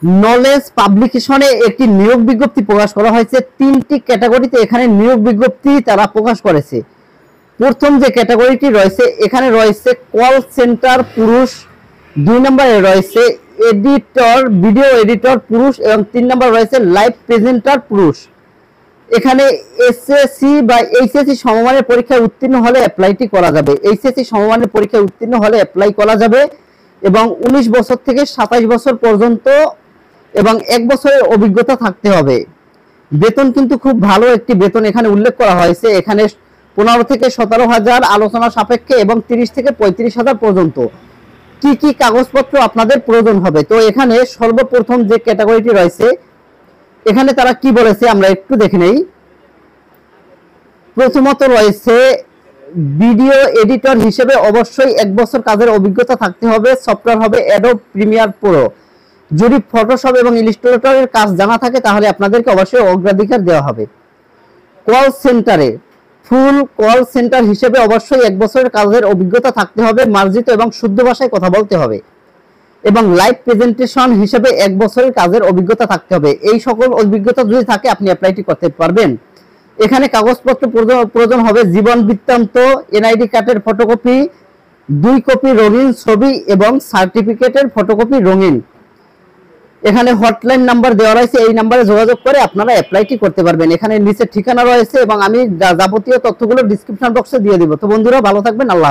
Knowledge পাবলিকেশনে একটি নিয়োগ বিজ্ঞপ্তি প্রকাশ করা হয়েছে। 3টি ক্যাটাগরিতে এখানে নিয়োগ বিজ্ঞপ্তি তারা প্রকাশ করেছে। প্রথম যে ক্যাটাগরিটি রয়েছে এখানে রয়েছে কল সেন্টার পুরুষ, 2 নম্বরে রয়েছে এডিটর, ভিডিও এডিটর পুরুষ এবং 3 নম্বরে রয়েছে লাইভ প্রেজেন্টার পুরুষ। এখানে এসএসসি বা এইচএসসি সমমানের পরীক্ষায় উত্তীর্ণ হলে অ্যাপ্লাইটি করা যাবে। এইচএসসি সমমানের পরীক্ষায় উত্তীর্ণ হলে অ্যাপ্লাই করা যাবে এবং 19 বছর থেকে 27 বছর পর্যন্ত এবং 1 বছরের অভিজ্ঞতা থাকতে হবে। বেতন কিন্তু খুব ভালো একটি বেতন এখানে উল্লেখ করা হয়েছে। এখানে 15 থেকে 17,000 আলোচনা সাপেক্ষে এবং 30 থেকে 35,000 পর্যন্ত। কি কি কাগজপত্র আপনাদের প্রয়োজন হবে? তো এখানে সর্বপ্রথম যে ক্যাটাগরিটি রয়েছে এখানে তারা কি বলেছে আমরা একটু দেখে নেই। প্রথমত রয়েছে ভিডিও এডিটর হিসেবে অবশ্যই 1 বছর কাজের অভিজ্ঞতা থাকতে হবে। সফটওয়্যার হবে অ্যাডোব প্রিমিয়ার প্রো। যদি ফটোশপ এবং ইলাস্ট্রেটরের কাজ জানা থাকে তাহলে আপনাদেরকে অবশ্যই অগ্রাধিকার দেওয়া হবে। কল সেন্টারে ফুল কল সেন্টার হিসেবে অবশ্যই 1 বছরের কাজের অভিজ্ঞতা থাকতে হবে, মার্জিত এবং শুদ্ধ ভাষায় কথা বলতে হবে এবং লাইভ প্রেজেন্টেশন হিসেবে 1 বছরের কাজের অভিজ্ঞতা থাকতে হবে। এই সকল অভিজ্ঞতা যদি থাকে আপনি অ্যাপ্লাইটি করতে পারবেন। এখানে কাগজপত্র প্রয়োজন হবে জীবন বৃত্তান্ত, এনআইডি কার্ডের ফটোকপি, 2 কপি রঙিন ছবি এবং সার্টিফিকেটের ফটোকপি রঙিন। এখানে হটলাইন নাম্বার দেওয়া রয়েছে, এই নাম্বারে যোগাযোগ করে আপনারা অ্যাপ্লাইটি করতে পারবেন। এখানে নিচে ঠিকানা রয়েছে এবং আমি যাবতীয় তথ্যগুলো ডেসক্রিপশন বক্সে দিয়ে দিব। তো বন্ধুরা ভালো থাকবেন, আল্লাহ হাফেজ।